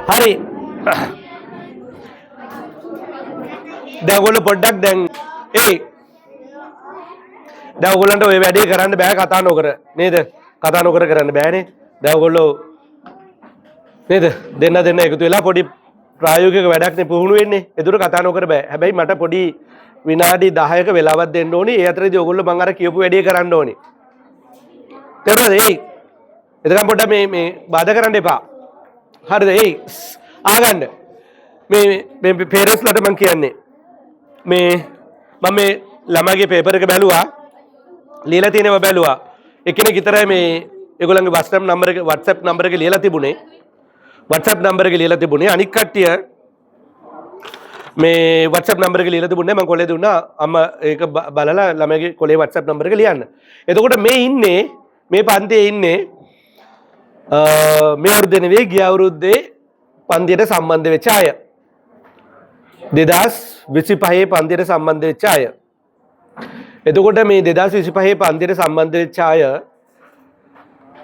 හරි. දැන් ඔයගොල්ලෝ පොඩ්ඩක් දැන් දැන් ඔයගොල්ලන්ට ওই වැඩේ කරන්න බෑ කතා නොකර නේද? කතා නොකර කරන්න බෑනේ. දැන් ඔයගොල්ලෝ නේද? දෙන්න එකතු වෙලා පොඩි ප්‍රායෝගික වැඩක් නේ පුහුණු වෙන්නේ. ඒදුර කතා නොකර බෑ. හැබැයි මට පොඩි විනාඩි 10ක වෙලාවක් දෙන්න ඕනේ. ඒ අතරේදී ඔයගොල්ලෝ මං අර කියපු වැඩේ කරන්න ඕනේ. තේරුණාද? එතකම් පොඩ්ඩක් මේ බාධා කරන්න එපා. හරිද? ආගන්න. මේ පේරන්ට්ස්ලාට මං කියන්නේ මම මේ ළමයිගේ පේපර් එක බැලුවා. ලියලා තියෙනවා බැලුවා. එක්කෙනෙක් විතරයි මේ ඒගොල්ලන්ගේ WhatsApp නම්බර එක ලියලා තිබුණේ. WhatsApp නම්බර එක ලියලා තිබුණේ. අනික් කට්ටිය මේ WhatsApp නම්බර එක ලියලා තිබුණේ. මම කොලේ දුන්නා අම්මා ඒක බලලා ළමයිගේ කොලේ WhatsApp නම්බර එක ලියන්න. එතකොට මේ ඉන්නේ මේ පන්තියේ ඉන්නේ මේ අවුරුද්දේ නෙවෙයි ගිය අවුරුද්දේ පන්තියට සම්බන්ධ වෙච්ච අය. 2025 පන්තියට සම්බන්ධ වෙච්ච අය. එතකොට මේ 2025 පන්තියට සම්බන්ධ වෙච්ච අය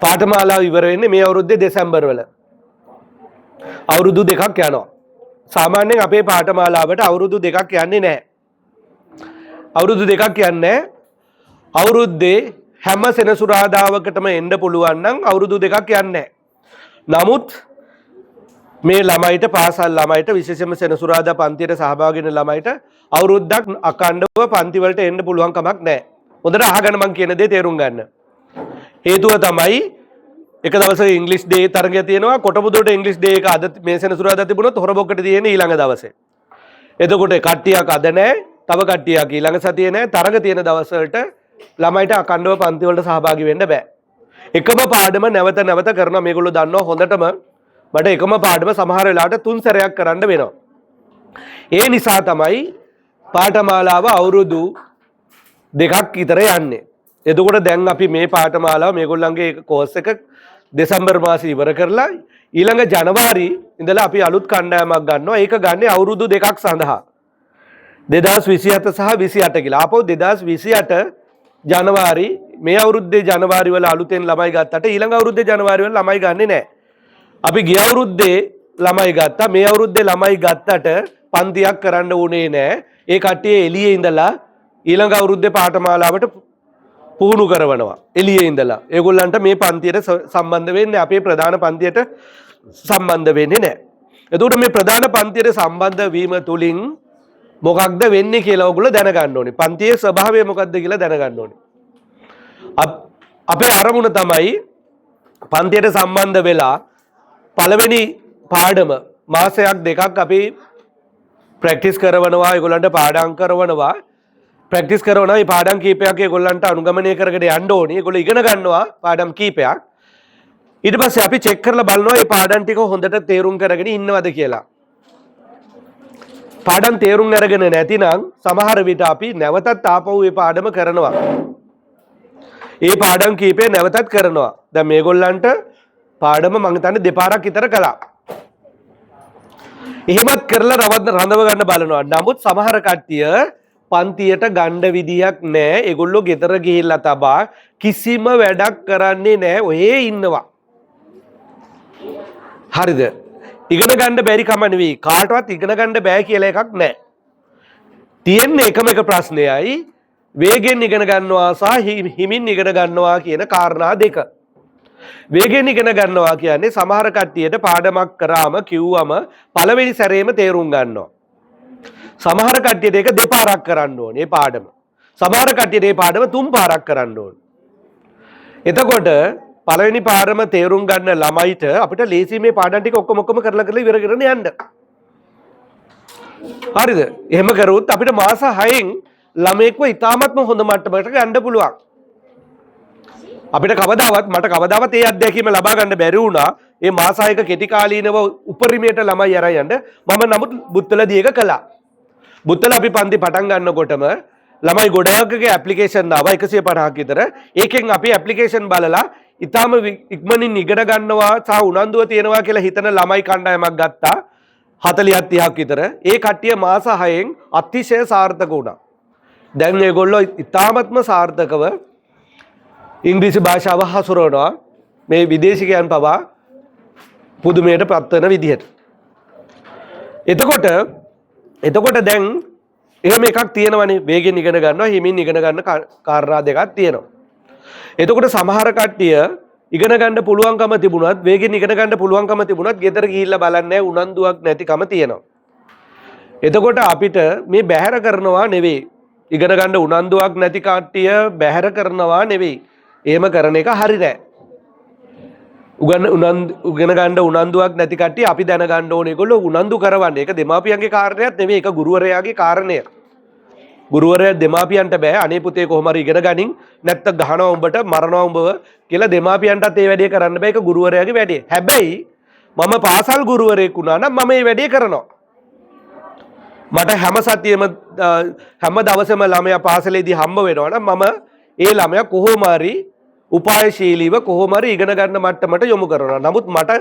පාඨමාලාව ඉවර වෙන්නේ මේ අවුරුද්දේ දෙසැම්බර් වල. අවුරුදු දෙකක් යනවා. සාමාන්‍යයෙන් අපේ පාඨමාලාවට අවුරුදු දෙකක් යන්නේ නැහැ. අවුරුදු දෙකක් යන්නේ අවුරුද්දේ හැම සෙනසුරාදාවකටම එන්න පුළුවන් නම් අවුරුදු දෙකක් යන්නේ නමුත් මේ ළමයිට පාසල් ළමයිට විශේෂයෙන්ම සෙනසුරාදා පන්තියට සහභාගී වෙන ළමයිට අවුරුද්දක් අඛණ්ඩව පන්ති වලට එන්න පුළුවන් කමක් නැහැ. හොඳට අහගන්න මම කියන දේ තේරුම් ගන්න. හේතුව තමයි එක දවසක ඉංග්‍රීසි ඩේ තරගය තියෙනවා. කොටමුදුවට ඉංග්‍රීසි ඩේ එක අද මේ සෙනසුරාදා තිබුණොත් හොරබොක්කට තියෙන්නේ ඊළඟ දවසේ. එතකොට කට්ටියක් අද නැහැ. තව කට්ටියක් ඊළඟ සතියේ නැහැ. තරග තියෙන දවස් වලට ළමයිට අඛණ්ඩව පන්ති වලට සහභාගී වෙන්න බෑ. එකම පාඩම නැවත නැවත කරනවා. මේගොල්ලෝ දන්නවා හොඳටම මට එකම පාඩම සමහර වෙලාවට 3 සැරයක් කරන්න වෙනවා. ඒ නිසා තමයි පාඨමාලාව අවුරුදු දෙකක් විතර යන්නේ. එතකොට දැන් අපි මේ පාඨමාලාව මේගොල්ලන්ගේ කෝස් එක දෙසැම්බර් මාසෙ ඉවර කරලා ඊළඟ ජනවාරි ඉඳලා අපි අලුත් කණ්ඩායමක් ගන්නවා. ඒක ගන්නේ අවුරුදු දෙකක් සඳහා. 2027 සහ 28 කියලා. ආපහු 2028 ජනවාරි මේ අවුරුද්දේ ජනවාරි වල අලුතෙන් ළමයි ගත්තට ඊළඟ අවුරුද්දේ ජනවාරි වල ළමයි ගන්නෙ නැහැ. අපි ගිය අවුරුද්දේ ළමයි ගත්තා. මේ අවුරුද්දේ ළමයි ගත්තට පන්තියක් කරන්න උනේ නැහැ. ඒ කට්ටිය එළියේ ඉඳලා ඊළඟ අවුරුද්දේ පාඨමාලාවට පුහුණු කරවනවා. එළියේ ඉඳලා. ඒගොල්ලන්ට මේ පන්තියට සම්බන්ධ වෙන්නේ අපේ ප්‍රධාන පන්තියට සම්බන්ධ වෙන්නේ නැහැ. එතකොට මේ ප්‍රධාන පන්තියට සම්බන්ධ වීම තුලින් මොකක්ද වෙන්නේ කියලා ඔයගොල්ලෝ දැනගන්න ඕනේ. පන්තියේ ස්වභාවය මොකක්ද කියලා දැනගන්න ඕනේ. අපේ අරමුණ තමයි පන්තියට සම්බන්ධ වෙලා පළවෙනි පාඩම මාසයක් දෙකක් අපි ප්‍රැක්ටිස් කරනවා. ඒගොල්ලන්ට පාඩම් කරනවා. ප්‍රැක්ටිස් කරනවා. මේ පාඩම් කීපයක් ඒගොල්ලන්ට අනුගමනය කරගෙන යන්න ඕනේ. ඒගොල්ලෝ ඉගෙන ගන්නවා පාඩම් කීපයක්. ඊට පස්සේ අපි චෙක් කරලා බලනවා මේ පාඩම් ටික හොඳට තේරුම් කරගෙන ඉන්නවද කියලා. පාඩම් තේරුම් අරගෙන නැතිනම් සමහර විට අපි නැවතත් ආපහු මේ පාඩම කරනවා. ඒ පාඩම් කීපේ නැවතත් කරනවා. දැන් මේගොල්ලන්ට පාඩම මම හිතන්නේ දෙපාරක් විතර කළා. එහෙමත් කරලා රඳව ගන්න බලනවා. නමුත් සමහර කට්ටිය පන්තියට ගණ්ඩ විදියක් නැහැ. ඒගොල්ලෝ ගෙදර ගිහිල්ලා තබා කිසිම වැඩක් කරන්නේ නැහැ. ඔහේ ඉන්නවා. හරිද? ඉගෙන ගන්න බැරි කම නෙවෙයි. කාටවත් ඉගෙන ගන්න බෑ කියලා එකක් නැහැ. තියෙන්නේ එකම එක ප්‍රශ්නයයි වේගෙන් ඉගෙන ගන්නවා සහ හිමින් ඉගෙන ගන්නවා කියන කාරණා දෙක. වේගෙන් ඉගෙන ගන්නවා කියන්නේ සමහර කට්ටියට පාඩමක් කරාම කිව්වම පළවෙනි සැරේම තේරුම් ගන්නවා. සමහර කට්ටියට ඒක දෙපාරක් කරන්න ඕනේ මේ පාඩම. සමහර කට්ටියට මේ පාඩම 3 පාරක් කරන්න ඕනේ. එතකොට පළවෙනි පාඩම තේරුම් ගන්න ළමයිට අපිට ලේසි මේ පාඩම් ටික ඔක්කොම කරලා ඉවර කරගෙන යන්න. හරිද? එහෙම කරුවොත් අපිට මාස 6න් ළමයෙක්ව ඉතාමත්ම හොඳ මට්ටමකට ගන්න පුළුවන්. අපිට මට කවදාවත් ඒ අත්දැකීම ලබා ගන්න බැරි වුණා. මේ මාස 6ක කෙටි කාලීනව උපරිමයට ළමයි අරන් යන්න මම නමුත් බුත්තලදී එක කළා. බුත්තල අපි පන්ති පටන් ගන්නකොටම ළමයි ගොඩාක්ගේ ඇප්ලිකේෂන් ආවා 150ක් විතර. ඒකෙන් අපි ඇප්ලිකේෂන් බලලා ඉතාම ඉක්මනින් ඉගෙන ගන්නවා සහ උනන්දුව තියෙනවා කියලා හිතන ළමයි කණ්ඩායමක් ගත්තා 40ක් 30ක් විතර. ඒ කට්ටිය මාස 6න් අතිශය සාර්ථක වුණා. දැන් මේගොල්ලෝ ඉතාමත්ම සාර්ථකව ඉංග්‍රීසි භාෂාව හසුරවනවා මේ විදේශිකයන් පවා පුදුමයට පත් වෙන විදිහට. එතකොට දැන් එහෙම එකක් තියෙනවනේ වේගෙන් ඉගෙන ගන්නවා හිමින් ඉගෙන ගන්න කාරණා දෙකක් තියෙනවා. එතකොට සමහර කට්ටිය ඉගෙන ගන්න පුළුවන්කම තිබුණත් වේගෙන් ඉගෙන ගන්න පුළුවන්කම තිබුණත් ගෙදර ගිහිල්ලා බලන්නේ උනන්දුවක් නැතිකම තියෙනවා. එතකොට අපිට මේ බැහැර කරනවා නෙවෙයි ඉගෙන ගන්න උනන්දුවක් නැති කට්ටිය බැහැර කරනවා නෙවෙයි. එහෙම කරන එක හරි නෑ. උගෙන ගන්න උනන්දුවක් නැති කට්ටිය අපි දැනගන්න ඕනේ ඒගොල්ලෝ උනන්දු කරවන්නේ. ඒක දෙමාපියන්ගේ කාරණයක් නෙවෙයි ඒක ගුරුවරයාගේ කාරණය. ගුරුවරයා දෙමාපියන්ට බෑ අනේ පුතේ කොහොම හරි ඉගෙන ගනින් නැත්තම් ගහනවා උඹට මරනවා උඹව කියලා දෙමාපියන්ටත් ඒ වැඩේ කරන්න බෑ ඒක ගුරුවරයාගේ වැඩේ. හැබැයි මම පාසල් ගුරුවරයෙක් වුණා නම් මම මේ වැඩේ කරනවා. මට හැම සතියෙම හැම දවසෙම ළමයා පාසලේදී හම්බ වෙනවා නම් මම ඒ ළමයා කොහොම හරි උපායශීලීව කොහොම හරි ඉගෙන ගන්න මට්ටමට යොමු කරනවා. නමුත් මට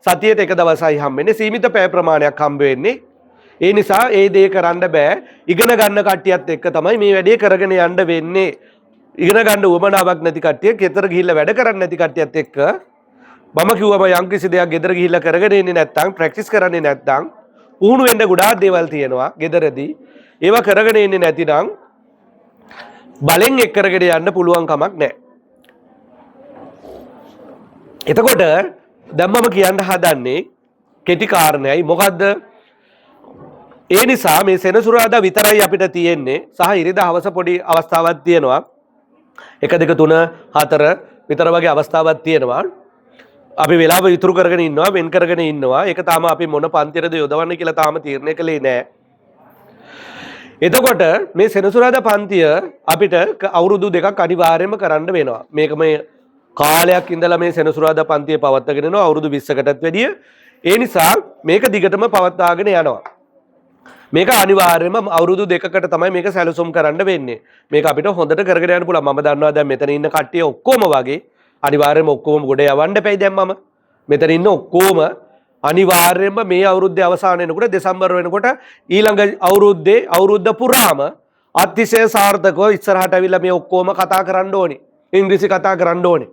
සතියට එක දවසයි හම්බෙන්නේ සීමිත පැය ප්‍රමාණයක් හම්බ වෙන්නේ. ඒ නිසා ඒ දේ කරන්න බෑ. ඉගෙන ගන්න කට්ටියත් එක්ක තමයි මේ වැඩේ කරගෙන යන්න වෙන්නේ. ඉගෙන ගන්න උවමනාවක් නැති කට්ටිය ගෙදර ගිහිල්ලා වැඩ කරන්නේ නැති කට්ටියත් එක්ක මම කිව්වම යම්කිසි දෙයක් ගෙදර ගිහිල්ලා කරගෙන ඉන්නේ නැත්නම් ප්‍රැක්ටිස් කරන්නේ නැත්නම් පුහුණු වෙන්න ගොඩාක් දේවල් තියෙනවා ගෙදරදී. ඒවා කරගෙන ඉන්නේ නැතිනම් බලෙන් එක් කරගෙන යන්න පුළුවන් කමක් නැහැ. එතකොට දැන් මම කියන්න හදන්නේ කෙටි කාරණයයි මොකද්ද? ඒ නිසා මේ සෙනසුරාදා විතරයි අපිට තියෙන්නේ සහ ඉරිදා හවස පොඩි අවස්ථාවක් තියෙනවා. 1 2 3 4 විතර වගේ අවස්ථාවක් තියෙනවා. අපි වෙලාව ඉතුරු කරගෙන ඉන්නවා වෙන් කරගෙන ඉන්නවා. ඒක තාම අපි මොන පන්තිරද යොදවන්නේ කියලා තාම තීරණය කළේ නැහැ. එතකොට මේ සෙනසුරාදා පන්තිය අපිට අවුරුදු 2ක් අනිවාර්යයෙන්ම කරන්න වෙනවා. මේක මේ කාලයක් ඉඳලා මේ සෙනසුරාදා පන්තිය පවත්වාගෙන යනවා අවුරුදු 20කටත් වැඩිය. ඒ නිසා මේක දිගටම පවත්වාගෙන යනවා. මේක අනිවාර්යයෙන්ම අවුරුදු 2කට තමයි මේක සැලසුම් කරන්න වෙන්නේ. මේක අපිට හොඳට කරගෙන යන්න පුළුවන්. මම දන්නවා දැන් මෙතන ඉන්න කට්ටිය ඔක්කොම වගේ අනිවාර්යයෙන්ම ඔක්කොම ගොඩ යවන්න එපයි දැන් මම. මෙතන ඉන්න ඔක්කොම අනිවාර්යයෙන්ම මේ අවුරුද්දේ අවසාන වෙනකොට දෙසැම්බර් වෙනකොට ඊළඟ අවුරුද්දේ අවුරුද්ද පුරාම අතිශය සාර්ථකව ඉස්සරහට අවිල්ලා මේ ඔක්කොම කතා කරන්න ඕනේ. ඉංග්‍රීසි කතා කරන්න ඕනේ.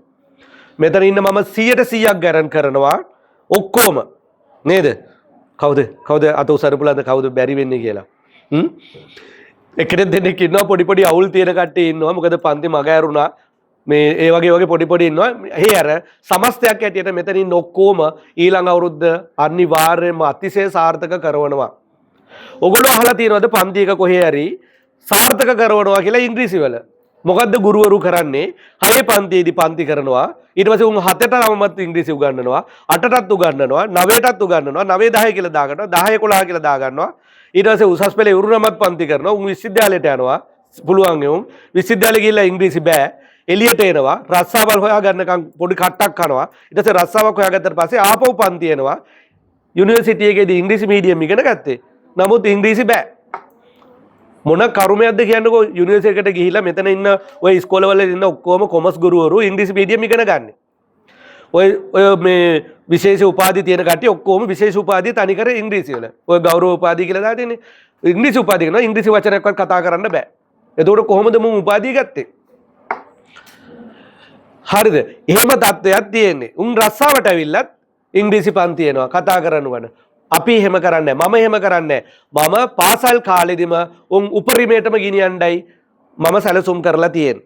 මෙතන ඉන්න මම 100% ගැරන් කරනවා ඔක්කොම නේද? කවුද අත උසන්න පුළුවන්ද කවුද බැරි වෙන්නේ කියලා? එක්කෙනෙක් දෙන්නෙක් ඉන්නවා පොඩි අවුල් තියෙන කට්ටිය ඉන්නවා. මොකද පන්ති මග ඇරුණා. මේ ඒ වගේ පොඩි ඉන්නවා. හේ අර සමස්තයක් ඇටියට මෙතන ඉන්න ඔක්කොම ඊළඟ අවුරුද්ද අනිවාර්යයෙන්ම අතිශය සාර්ථක කරවනවා. ඔයගොල්ලෝ අහලා තියෙනවද පන්ති එක කොහේ හරි සාර්ථක කරවනවා කියලා ඉංග්‍රීසි වල? මොකද්ද ගුරුවරු කරන්නේ? 6 පන්තියේදී පන්ති කරනවා. ඊට පස්සේ උන් 7ට 9ත් ඉංග්‍රීසි උගන්වනවා. 8ටත් උගන්වනවා. 9ටත් උගන්වනවා. 9 10 කියලා දාගන්නවා. 10 11 කියලා දාගන්නවා. ඊට පස්සේ උසස් පෙළේ උරුණමත් පන්ති කරනවා. උන් විශ්වවිද්‍යාලයට යනවා. පුළුවන් උන් විශ්වවිද්‍යාලෙ ගිහිල්ලා ඉංග්‍රීසි බෑ. එළියට එනවා. රස්සාවල් හොයාගන්නකම් පොඩි කට්ටක් කනවා. ඊට පස්සේ රස්සාවක් හොයාගත්තට පස්සේ ආපහු පන්ති එනවා. යුනිවර්සිටි එකේදී ඉංග්‍රීසි මීඩියම් ඉගෙන ගත්තේ. නමුත් ඉංග්‍රීසි බෑ. මොන කරුමයක්ද කියන්නකෝ යුනිවර්සිටි එකට ගිහිල්ලා මෙතන ඉන්න ඔය ඉස්කෝලවල ඉන්න ඔක්කොම කොමර්ස් ගුරුවරු ඉංග්‍රීසි මීඩියම් ඉගෙන ගන්න. ඔය මේ විශේෂ උපාධි තියෙන කට්ටිය ඔක්කොම විශේෂ උපාධිය තනිකර ඉංග්‍රීසි වල. ඔය ගෞරව උපාධිය කියලා දාලා තියෙන්නේ. ඉංග්‍රීසි උපාධිය කරනවා ඉංග්‍රීසි වචනයක්වත් කතා කරන්න බෑ. එතකොට කොහොමද මම උපාධිය ගත්තේ? හරිද? එහෙම තත්ත්වයක් තියෙන්නේ. උන් රස්සාවට ඇවිල්ලත් ඉංග්‍රීසි පන්ති එනවා කතා කරනවන. අපි එහෙම කරන්නේ නැහැ. මම එහෙම කරන්නේ නැහැ. මම පාසල් කාලෙදිම උන් උපරිමයටම ගෙනියන්නයි මම සැලසුම් කරලා තියෙන්නේ.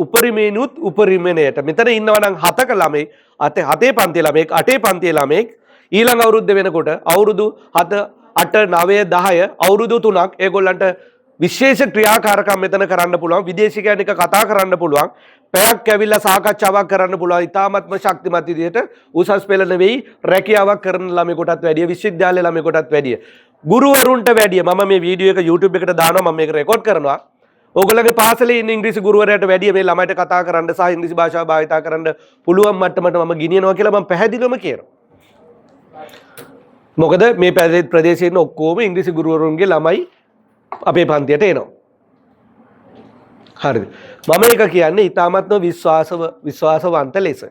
උපරිමේනුත් උපරිමණයට. මෙතන ඉන්නවා නම් 7ක ළමෙක්, 7 පන්ති ළමෙක්, 8 පන්ති ළමෙක් ඊළඟ අවුරුද්ද වෙනකොට අවුරුදු 7, 8, 9, 10 අවුරුදු 3ක් ඒගොල්ලන්ට විශේෂ ක්‍රියාකාරකම් මෙතන කරන්න පුළුවන්. විදේශිකයන් එක කතා කරන්න පුළුවන්. පැයක් ඇවිල්ලා සාකච්ඡාවක් කරන්න පුළුවන්. ඉතාමත්ම ශක්තිමත් විදියට උසස් පෙළ නෙවෙයි රැකියාවක් කරන ළමයෙකුටත් වැඩිය විශ්වවිද්‍යාලයේ ළමයෙකුටත් වැඩිය ගුරුවරුන්ට වැඩිය මම මේ වීඩියෝ එක YouTube එකට දානවා. මම මේක රෙකෝඩ් කරනවා. ඕගොල්ලන්ගේ පාසලේ ඉන්න ඉංග්‍රීසි ගුරුවරයාට වැඩිය මේ ළමයිට කතා කරන්න සහ ඉංග්‍රීසි භාෂාව භාවිතා කරන්න පුළුවන් මට්ටමට මම ගෙනියනවා කියලා මම පැහැදිලිවම කියනවා. මොකද මේ ප්‍රදේශයේ ඉන්න ඔක්කොම ඉංග්‍රීසි ගුරුවරුන්ගේ ළමයි අපේ පන්තියට එනවා. හරිද? මම ඒක කියන්නේ ඊ타මත්ම විශ්වාසවන්ත ලෙස.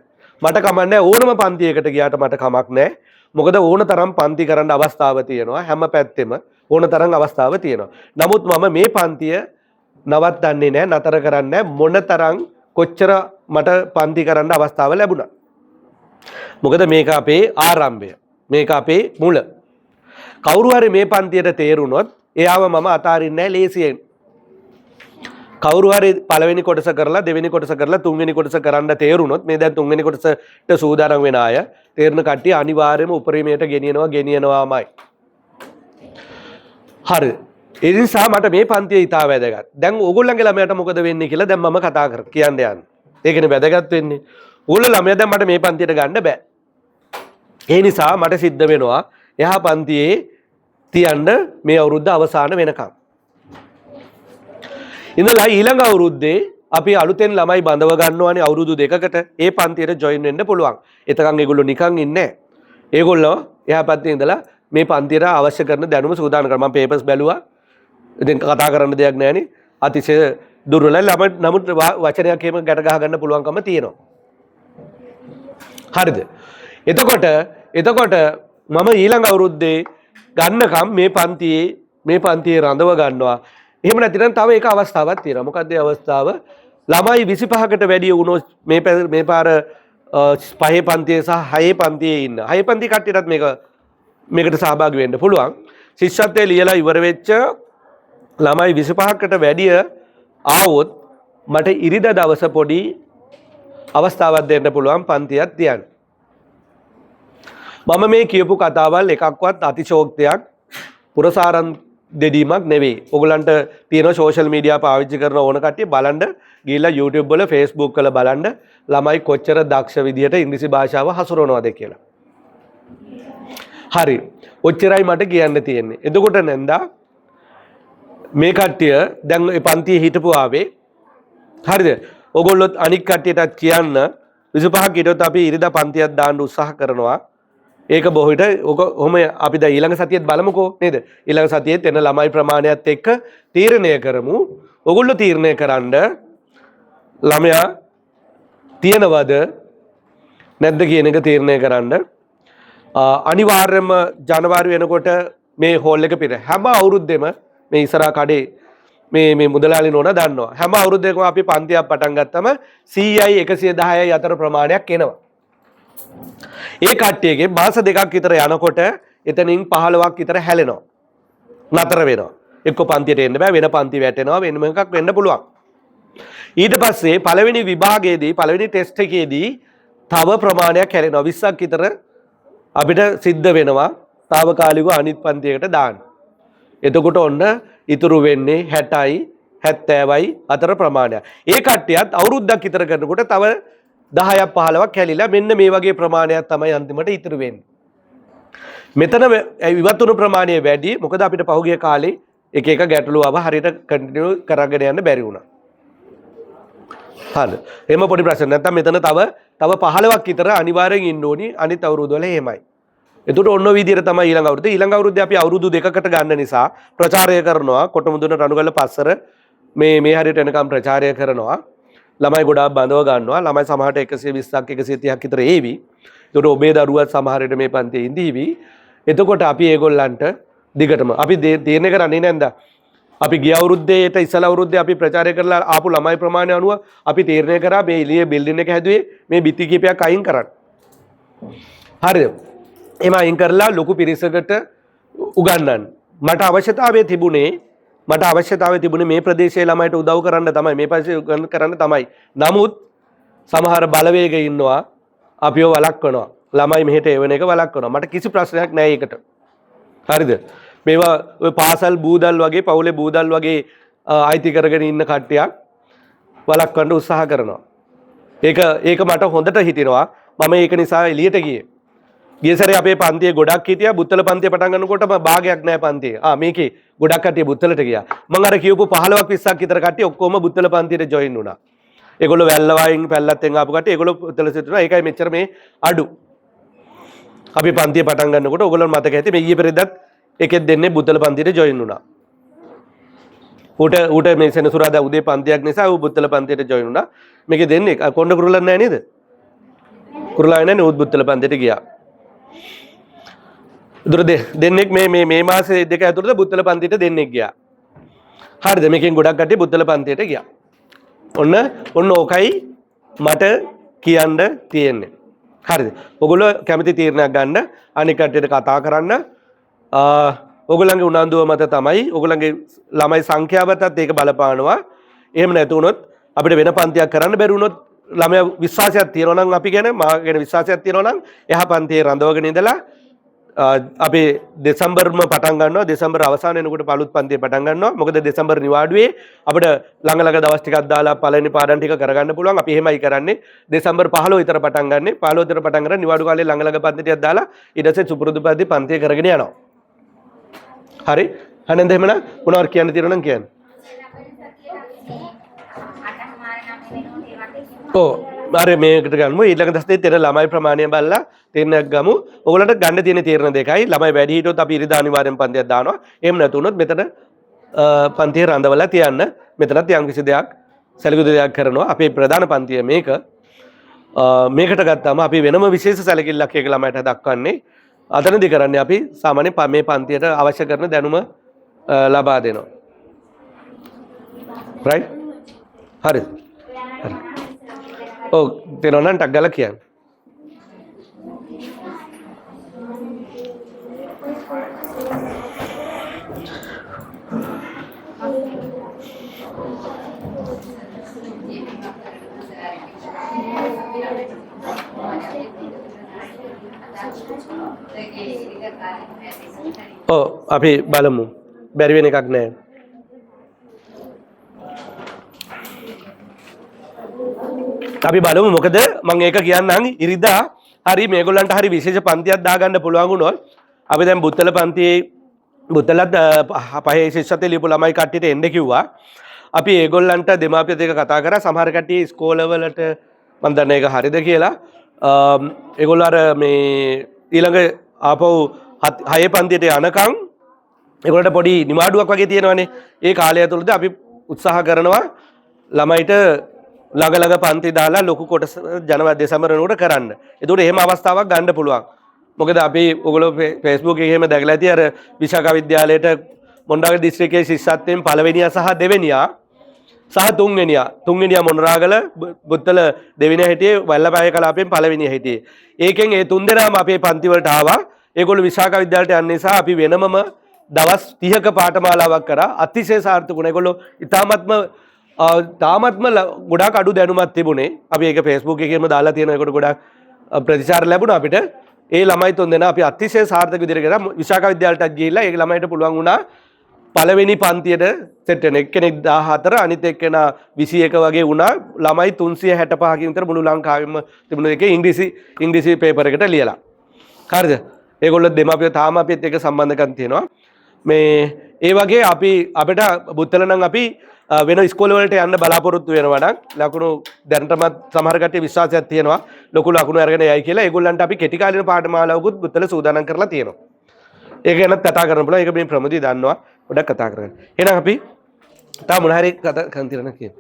මට කමන්නේ ඕනම පන්තියකට ගියාට මට කමක් නැහැ. මොකද ඕන තරම් පන්ති කරන්න අවස්ථාව තියෙනවා. හැම පැත්තෙම ඕන තරම් අවස්ථාව තියෙනවා. නමුත් මම මේ පන්තිය නවත්තන්නේ නැහැ, නතර කරන්නේ නැහැ. මොන තරම් කොච්චර මට පන්ති කරන්න අවස්ථාව ලැබුණා. මොකද මේක අපේ ආරම්භය. මේක අපේ මුල. කවුරු හරි මේ පන්තියට තේරුණොත් එයාව මම අතාරින්නේ නැහැ ලේසියෙන්. කවුරු හරි පළවෙනි කොටස කරලා දෙවෙනි කොටස කරලා තුන්වෙනි කොටස කරන්න තේරුණොත් මේ දැන් තුන්වෙනි කොටසට සූදානම් වෙන අය තේරෙන කට්ටිය අනිවාර්යයෙන්ම උපරිමයට ගෙනියනවාමයි. හරි. ඒ නිසා මට මේ පන්තිය ඉතා වැදගත්. දැන් ඕගොල්ලන්ගේ ළමයාට මොකද වෙන්නේ කියලා දැන් මම කතා කියන්න යන්නේ. ඒකනේ වැදගත් වෙන්නේ. ඕගොල්ලෝ ළමයා දැන් මට මේ පන්තියට ගන්න බෑ. ඒ නිසා මට සිද්ධ වෙනවා එහා පන්තියේ තියන්න මේ අවුරුද්ද අවසාන වෙනකම්. ඉඳලා ඊළඟ අවුරුද්දේ අපි අලුතෙන් ළමයි බඳව ගන්නවානේ අවුරුදු දෙකකට ඒ පන්තියට ජොයින් වෙන්න පුළුවන්. එතකන් ඒගොල්ලෝ නිකන් ඉන්නේ නැහැ. ඒගොල්ලෝ එහා පැත්තේ ඉඳලා මේ පන්තියට අවශ්‍ය කරන දැනුම සූදානම් කරනවා. මම පේපර්ස් බැලුවා. ඉතින් කතා කරන්න දෙයක් නැහැනේ. අතිශය දුර්වලයි. නමුත් වචනයක් එහෙම ගැට ගහ ගන්න පුළුවන්කම තියෙනවා. හරිද? එතකොට මම ඊළඟ අවුරුද්දේ ගන්නකම් මේ පන්තියේ රඳව ගන්නවා. එහෙම නැතිනම් තව එක අවස්ථාවක් තියෙනවා. මොකක්ද ඒ අවස්ථාව? ළමයි 25කට වැඩි වුණොත් මේ පාර 5 පන්තියේ සහ 6 පන්තියේ ඉන්න 6 පන්ති කට්ටියටත් මේකට සහභාගී වෙන්න පුළුවන්. ශිෂ්‍යත්වයේ ලියලා ඉවර වෙච්ච ළමයි 25කට වැඩි ආවොත් මට ඉරිදා දවස පොඩි අවස්ථාවක් දෙන්න පුළුවන් පන්තියක් තියන්න. මම මේ කියපු කතාවල් එකක්වත් අතිශෝක්තියක් පුරසාරම් දෙදීමක් නෙවෙයි. ඔයගලන්ට තියෙන සෝෂල් මීඩියා පාවිච්චි කරන ඕන කට්ටිය බලන්න ගිහලා YouTube වල Facebook වල බලන්න ළමයි කොච්චර දක්ෂ විදියට ඉංග්‍රීසි භාෂාව හසුරවනවද කියලා. හරි. ඔච්චරයි මට කියන්න තියෙන්නේ. එතකොට නැන්දා මේ කට්ටිය දැන් මේ පන්තියේ හිටපු ආවේ හරිද? ඔයගොල්ලොත් අනික් කට්ටියටත් කියන්න 25ක් හිටියොත් අපි ඉරිදා පන්තියක් දාන්න උත්සාහ කරනවා. ඒක බොහෝ විට ඔහොම අපි දැන් ඊළඟ සතියේත් බලමුකෝ නේද? ඊළඟ සතියේත් එන ළමයි ප්‍රමාණයත් එක්ක තීරණය කරමු. ඔයගොල්ලෝ තීරණය කරන්න ළමයා තියනවද නැද්ද කියන එක තීරණය කරන්න. අනිවාර්යයෙන්ම ජනවාරි වෙනකොට මේ හෝල් එක පිර හැම අවුරුද්දෙම මේ ඉස්සරහා කඩේ මේ මුදලාලි නෝනා දන්නවා. හැම අවුරුද්දකම අපි පන්තියක් පටන් ගත්තම 100යි 110යි අතර ප්‍රමාණයක් එනවා. ඒ කට්ටියගේ මාස දෙකක් විතර යනකොට එතනින් 15ක් විතර හැලෙනවා. නතර වෙනවා. එක්ක පන්තියට එන්න බෑ වෙන පන්ති වැටෙනවා වෙනම එකක් වෙන්න පුළුවන්. ඊට පස්සේ පළවෙනි විභාගයේදී පළවෙනි ටෙස්ට් එකේදී තව ප්‍රමාණයක් හැලෙනවා. 20ක් විතර අපිට සිද්ධ වෙනවා తాවකාලිකව අනිත් පන්තියකට දාන්න. එතකොට ඔන්න ඉතුරු වෙන්නේ 60යි 70යි අතර ප්‍රමාණයක්. ඒ කට්ටියත් අවුරුද්දක් විතර කරනකොට තව 10ක් 15ක් හැලිලා මෙන්න මේ වගේ ප්‍රමාණයක් තමයි අන්තිමට ඉතුරු වෙන්නේ. මෙතන ඉවතුණු ප්‍රමාණය වැඩි. මොකද අපිට පහුගිය කාලේ එක ගැටලු ආව හරියට කන්ටිනියු කරගෙන යන්න බැරි වුණා. හරි. එහෙම පොඩි ප්‍රශ්න නැත්තම් මෙතන තව 15ක් විතර අනිවාර්යෙන් ඉන්න ඕනි අනිත් අවුරුදු වල එහෙමයි. එතකොට ඔන්න විදියට තමයි ඊළඟ අවුරුද්දේ අපි අවුරුදු දෙකකට ගන්න නිසා ප්‍රචාරය කරනවා කොටමුදුන රණුගල පස්සර මේ හරියට එනකම් ප්‍රචාරය කරනවා. ළමයි ගොඩාක් බඳව ගන්නවා. ළමයි සමහරට 120ක් 130ක් විතර ඒවි. එතකොට ඔබේ දරුවත් සමහරට මේ පන්තියේ ඉඳීවි. එතකොට අපි ඒගොල්ලන්ට දිගටම අපි තීරණය කරන්නේ නැන්ද? අපි ගිය අවුරුද්දේට ඉස්සලා අවුරුද්දේ අපි ප්‍රචාරය කරලා ආපු ළමයි ප්‍රමාණය අනුව අපි තීරණය කරා මේ එළියේ බිල්ඩින් එක හැදුවේ මේ බිත්ති කීපයක් අයින් කරන්න. හරිද? එහෙම අයින් කරලා ලොකු පිරිසකට උගන්වන්න. මට අවශ්‍යතාවය තිබුණේ මේ ප්‍රදේශයේ ළමයිට උදව් කරන්න තමයි මේ පස්සේ උගන්වන්න කරන්න තමයි. නමුත් සමහර බලවේග ඉන්නවා අපිව වළක්වනවා. ළමයි මෙහෙට එවන එක වළක්වනවා. මට කිසි ප්‍රශ්නයක් නැහැ ඒකට. හරිද? මේවා ඔය පාසල් බූදල් වගේ පවුලේ බූදල් වගේ අයිති කරගෙන ඉන්න කට්ටියක් වළක්වන්න උත්සාහ කරනවා. ඒක මට හොඳට හිතෙනවා. මම ඒක නිසා එළියට ගියේ. ගිය සැරේ අපේ පන්තියේ ගොඩක් හිටියා. බුත්තල පන්තිය පටන් ගන්නකොටම භාගයක් නැහැ පන්තියේ. මේකේ ගොඩක් කට්ටිය බුත්තලට ගියා. මම අර කියපු 15ක් 20ක් විතර කට්ටිය ඔක්කොම බුත්තල පන්තියට ජොයින් වුණා. ඒගොල්ලෝ වැල්ලවායින් පැල්ලත්ෙන් ආපු කට්ටිය ඒගොල්ලෝ බුත්තල සිටුණා. ඒකයි මෙච්චර මේ අඩු. අපි පන්තිය පටන් ගන්නකොට ඕගොල්ලෝ මතක ඇති මේ ඊයේ පෙරේදත් එකෙක් දෙන්නේ බුත්තල පන්තියට ජොයින් වුණා. ඌට මේ සෙනසුරාදා උදේ පන්තියක් නිසා ඌ බුත්තල පන්තියට ජොයින් වුණා. මේකේ දෙන්නේ කොණ්ඩ කුරුල්ලන් නැහැ නේද? කුරුල්ලා නැහැ ඌත් බුත්තල පන්තියට ගියා. දෙන්නෙක් මේ මාසේ දෙක ඇතුළත බුත්තල පන්තියට දෙන්නෙක් ගියා. හරිද? මේකෙන් ගොඩක් කට්ටිය බුත්තල පන්තියට ගියා. ඔන්න ඕකයි මට කියන්න තියෙන්නේ. හරිද? ඔයගොල්ලෝ කැමති තීරණයක් ගන්න අනික් කට්ටියට කතා කරන්න. ඔයගොල්ලන්ගේ උනන්දුව මත තමයි ඔයගොල්ලන්ගේ ළමයි සංඛ්‍යාවටත් ඒක බලපානවා. එහෙම නැතු වුණොත් අපිට වෙන පන්තියක් කරන්න බැරි වුණොත් ළමයා විශ්වාසයක් තියෙනවා නම් අපි ගැන මා ගැන විශ්වාසයක් තියෙනවා නම් එහා පන්තියේ රඳවගෙන ඉඳලා අපි දෙසැම්බර්ම පටන් ගන්නවා. දෙසැම්බර් අවසාන වෙනකොට පළුත් පන්තිය පටන් ගන්නවා. මොකද දෙසැම්බර් නිවාඩුවේ අපිට ළඟ දවස් ටිකක් දාලා පළවෙනි පාඩම් ටික කරගන්න පුළුවන්. අපි එහෙමයි කරන්නේ. දෙසැම්බර් 15 විතර පටන් ගන්නෙ. 15 විතර පටන් ගන්න නිවාඩු කාලේ ළඟ පන්ති ටිකක් දාලා ඊට පස්සේ සුපුරුදු පන්තිය කරගෙන යනවා. හරි? හරිද එහෙමනම් මොනවද කියන්න තියෙනව නම් කියන්න. ඔව් අර මේකට ගන්නමු ඊළඟ දවසේ තේර ළමයි ප්‍රමාණය බලලා තීරණයක් ගමු. ඔයගොල්ලන්ට ගන්න තියෙන තීරණ දෙකයි. ළමයි වැඩි හිටියොත් අපි ඉරිදා අනිවාර්යෙන් පන්තියක් දානවා. එහෙම නැතුනොත් මෙතන පන්තියේ රඳවලා තියන්න. මෙතනත් යම් කිසි දෙයක් සැලකුදු දෙයක් කරනවා. අපේ ප්‍රධාන පන්තිය මේක. මේකට ගත්තාම අපි වෙනම විශේෂ සැලකිල්ලක් එක ළමයට දක්වන්නේ. අතනදී කරන්නේ අපි සාමාන්‍ය මේ පන්තියට අවශ්‍ය කරන දැනුම ලබා දෙනවා. රයිට්? හරි. හරි. ඔව් තේරෙනවා නම් ටක් ගාලා කියන්න. ඔව් අපි බලමු. බැරි වෙන එකක් නැහැ. අපි බලමු මොකද මම ඒක කියන්නම් ඉරිදා හරි මේගොල්ලන්ට හරි විශේෂ පන්තියක් දාගන්න පුළුවන් වුණොත් අපි දැන් බුත්තල පන්තියේ බුත්තලත් පහේ ශිෂ්‍යත්වයේ ලියපු ළමයි කට්ටියට එන්න කිව්වා. අපි ඒගොල්ලන්ට දෙමාපියත් එක්ක කතා කරා සමහර කට්ටිය ඉස්කෝලවලට මම දන්නේ ඒක හරිද කියලා. ඒගොල්ලෝ අර මේ ඊළඟ ආපහු 6 පන්තියට යනකම් ඒගොල්ලන්ට පොඩි නිවාඩුවක් වගේ තියෙනවානේ. ඒ කාලය ඇතුළත අපි උත්සාහ කරනවා ළමයිට ළඟ පන්ති දාලා ලොකු කොටස ජනවාරි දෙසැම්බර් වෙනකොට කරන්න. ඒකට එහෙම අවස්ථාවක් ගන්න පුළුවන්. මොකද අපි ඔයගොල්ලෝ Facebook එකේ එහෙම දැකලා ඇති අර විශාඛ විද්‍යාලයට මොණරාගල දිස්ත්‍රික්කයේ ශිෂ්‍යත්වයෙන් පළවෙනියා සහ දෙවෙනියා සහ තුන්වෙනියා මොණරාගල බුත්තල දෙවෙනියා හිටියේ වැල්ලපෑය කලාපයෙන් පළවෙනියා හිටියේ. ඒකෙන් ඒ තුන් දෙනාම අපේ පන්ති වලට ආවා. ඒගොල්ලෝ විශාඛ විද්‍යාලයට යන නිසා අපි වෙනමම දවස් 30ක පාඨමාලාවක් කරා. අතිශය සාර්ථක වුණා. ඒගොල්ලෝ ඉතාමත්ම තාමත්ම ගොඩාක් අඩු දැනුමක් තිබුණේ. අපි ඒක Facebook එකේම දාලා තියෙන එකට ගොඩාක් ප්‍රතිචාර ලැබුණා අපිට. ඒ ළමයි තුන් දෙනා අපි අතිශය සාර්ථක විදිහට කරා. විශාඛ විද්‍යාලයටත් ගිහිල්ලා ඒ ළමයිට පුළුවන් වුණා පළවෙනි පන්තියට සෙට් වෙන. එක්කෙනෙක් 14 අනිත් එක්කෙනා 21 වගේ වුණා. ළමයි 365කින් විතර මුළු ලංකාවෙම තිබුණ එකේ ඉංග්‍රීසි පේපර් එකට ලියලා. හරිද? ඒගොල්ලෝ දෙමාපියෝ තාම අපිත් එක්ක සම්බන්ධකම් තියෙනවා. මේ ඒ වගේ අපිට බුත්තල නම් අපි වෙන ඉස්කෝල වලට යන්න බලාපොරොත්තු වෙනවා නම් ලකුණු දැනටමත් සමහර කට්ටිය විශ්වාසයක් තියෙනවා ලොකු ලකුණු අරගෙන යයි කියලා. ඒගොල්ලන්ට අපි කෙටි කාලින පාඨමාලාවකුත් බුත්තල සූදානම් කරලා තියෙනවා. ඒක ගැනත් කතා කරන්න පුළුවන්. ඒක මේ ප්‍රමුදී දන්නවා. ගොඩක් කතා කරගන්න. එහෙනම් අපි තා මොන හරි කතා කරන් තියන කියන්න.